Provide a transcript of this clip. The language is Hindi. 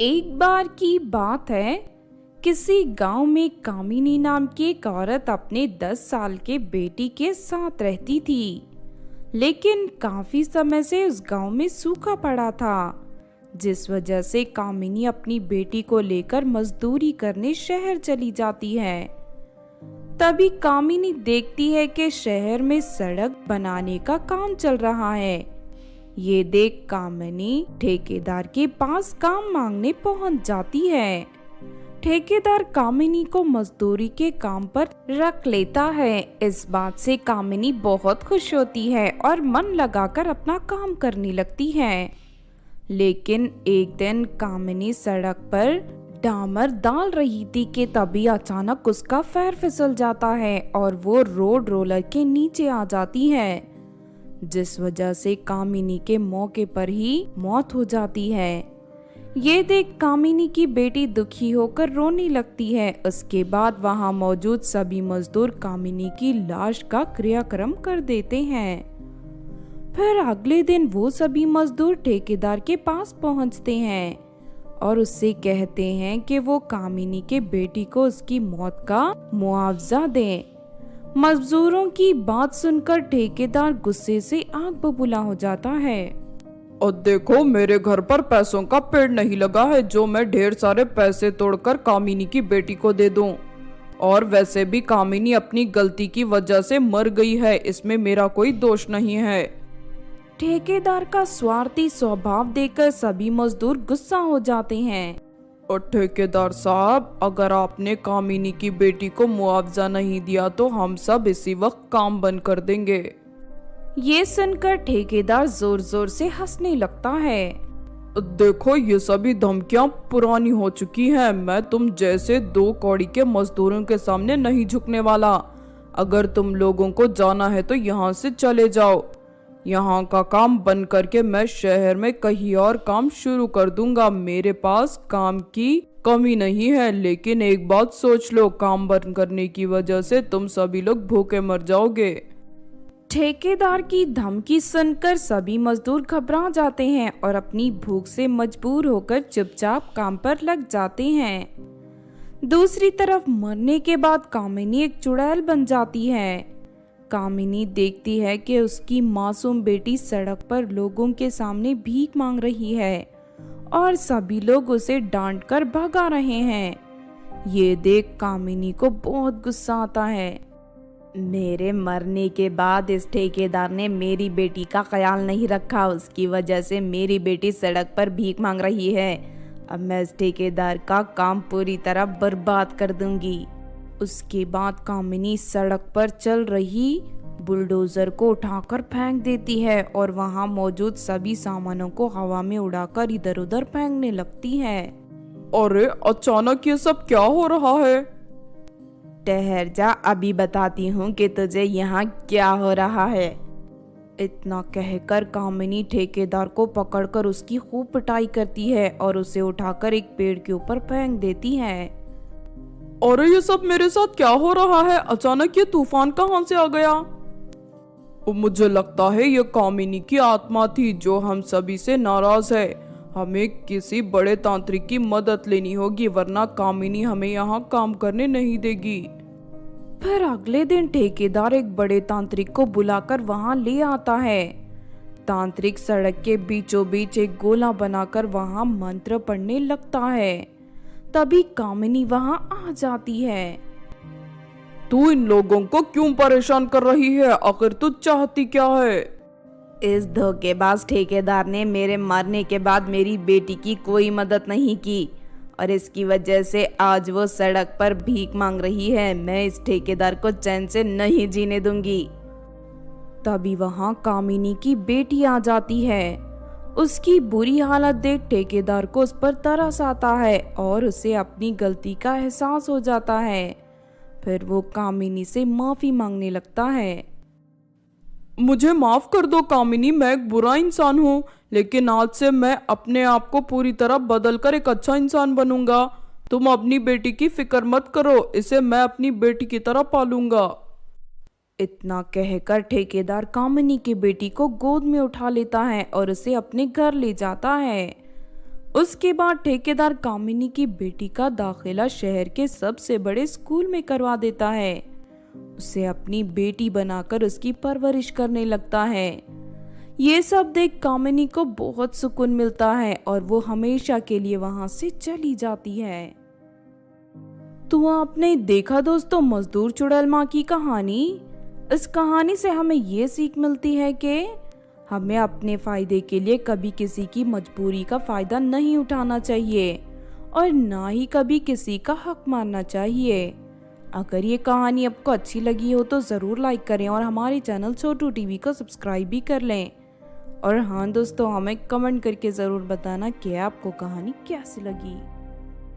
एक बार की बात है। किसी गांव में कामिनी नाम की एक औरत अपने 10 साल के बेटी के साथ रहती थी। लेकिन काफी समय से उस गांव में सूखा पड़ा था, जिस वजह से कामिनी अपनी बेटी को लेकर मजदूरी करने शहर चली जाती है। तभी कामिनी देखती है कि शहर में सड़क बनाने का काम चल रहा है। ये देख कामिनी ठेकेदार के पास काम मांगने पहुंच जाती है। ठेकेदार कामिनी को मजदूरी के काम पर रख लेता है। इस बात से कामिनी बहुत खुश होती है और मन लगाकर अपना काम करने लगती है। लेकिन एक दिन कामिनी सड़क पर डामर डाल रही थी कि तभी अचानक उसका पैर फिसल जाता है और वो रोड रोलर के नीचे आ जाती है, जिस वजह से कामिनी के मौके पर ही मौत हो जाती है। ये देख कामिनी की बेटी दुखी होकर रोने लगती है। उसके बाद वहां मौजूद सभी मजदूर कामिनी की लाश का क्रियाक्रम कर देते हैं। फिर अगले दिन वो सभी मजदूर ठेकेदार के पास पहुंचते हैं और उससे कहते हैं कि वो कामिनी के बेटी को उसकी मौत का मुआवजा दें। मजदूरों की बात सुनकर ठेकेदार गुस्से से आग बबूला हो जाता है। और देखो, मेरे घर पर पैसों का पेड़ नहीं लगा है जो मैं ढेर सारे पैसे तोड़कर कामिनी की बेटी को दे दूं। और वैसे भी कामिनी अपनी गलती की वजह से मर गई है, इसमें मेरा कोई दोष नहीं है। ठेकेदार का स्वार्थी स्वभाव देखकर सभी मजदूर गुस्सा हो जाते हैं। और ठेकेदार साहब, अगर आपने कामिनी की बेटी को मुआवजा नहीं दिया तो हम सब इसी वक्त काम बंद कर देंगे। ये सुनकर ठेकेदार जोर जोर से हंसने लगता है। देखो, ये सभी धमकियां पुरानी हो चुकी हैं। मैं तुम जैसे दो कौड़ी के मजदूरों के सामने नहीं झुकने वाला। अगर तुम लोगों को जाना है तो यहाँ से चले जाओ। यहाँ का काम बंद करके मैं शहर में कहीं और काम शुरू कर दूंगा। मेरे पास काम की कमी नहीं है, लेकिन एक बात सोच लो, काम बंद करने की वजह से तुम सभी लोग भूखे मर जाओगे। ठेकेदार की धमकी सुनकर सभी मजदूर घबरा जाते हैं और अपनी भूख से मजबूर होकर चुपचाप काम पर लग जाते हैं। दूसरी तरफ मरने के बाद कामिनी एक चुड़ैल बन जाती है। कामिनी देखती है कि उसकी मासूम बेटी सड़क पर लोगों के सामने भीख मांग रही है और सभी लोग उसे डांट कर भगा रहे हैं। ये देख कामिनी को बहुत गुस्सा आता है। मेरे मरने के बाद इस ठेकेदार ने मेरी बेटी का ख्याल नहीं रखा, उसकी वजह से मेरी बेटी सड़क पर भीख मांग रही है। अब मैं इस ठेकेदार का काम पूरी तरह बर्बाद कर दूंगी। उसके बाद कामिनी सड़क पर चल रही बुलडोजर को उठाकर फेंक देती है और वहां मौजूद सभी सामानों को हवा में उड़ाकर इधर उधर फेंकने लगती है। अरे अचानक ये सब क्या हो रहा है? ठहर जा, अभी बताती हूँ कि तुझे यहाँ क्या हो रहा है। इतना कहकर कामिनी ठेकेदार को पकड़कर उसकी खूब पिटाई करती है और उसे उठाकर एक पेड़ के ऊपर फेंक देती है। अरे ये सब मेरे साथ क्या हो रहा है? अचानक ये तूफान कहाँ से आ गया? मुझे लगता है ये कामिनी की आत्मा थी जो हम सभी से नाराज है। हमें किसी बड़े तांत्रिक की मदद लेनी होगी, वरना कामिनी हमें यहाँ काम करने नहीं देगी। फिर अगले दिन ठेकेदार एक बड़े तांत्रिक को बुलाकर वहां ले आता है। तांत्रिक सड़क के बीचों बीच एक गोला बनाकर वहां मंत्र पढ़ने लगता है। तभी कामिनी वहां आ जाती है। तू इन लोगों को क्यों परेशान कर रही है? आखिर तू चाहती क्या है? इस धोखेबाज ठेकेदार ने मेरे मरने के बाद मेरी बेटी की कोई मदद नहीं की और इसकी वजह से आज वो सड़क पर भीख मांग रही है। मैं इस ठेकेदार को चैन से नहीं जीने दूंगी। तभी वहां कामिनी की बेटी आ जाती है। उसकी बुरी हालत देख ठेकेदार को उस पर तरस आता है और उसे अपनी गलती का एहसास हो जाता है। फिर वो कामिनी से माफी मांगने लगता है। मुझे माफ कर दो कामिनी, मैं एक बुरा इंसान हूँ, लेकिन आज से मैं अपने आप को पूरी तरह बदल कर एक अच्छा इंसान बनूंगा। तुम अपनी बेटी की फिक्र मत करो, इसे मैं अपनी बेटी की तरह पालूंगा। इतना कहकर ठेकेदार कामिनी की बेटी को गोद में उठा लेता है और उसे अपने घर ले जाता है। उसके बाद ठेकेदार कामिनी की बेटी का दाखिला शहर के सबसे बड़े स्कूल में करवा देता है। उसे अपनी बेटी बनाकर उसकी परवरिश करने लगता है। ये सब देख कामिनी को बहुत सुकून मिलता है और वो हमेशा के लिए वहां से चली जाती है। तो आपने देखा दोस्तों मजदूर चुड़ैल माँ की कहानी। इस कहानी से हमें ये सीख मिलती है कि हमें अपने फायदे के लिए कभी किसी की मजबूरी का फायदा नहीं उठाना चाहिए और ना ही कभी किसी का हक मारना चाहिए। अगर ये कहानी आपको अच्छी लगी हो तो ज़रूर लाइक करें और हमारे चैनल छोटू टीवी को सब्सक्राइब भी कर लें। और हाँ दोस्तों, हमें कमेंट करके ज़रूर बताना कि आपको कहानी कैसी लगी।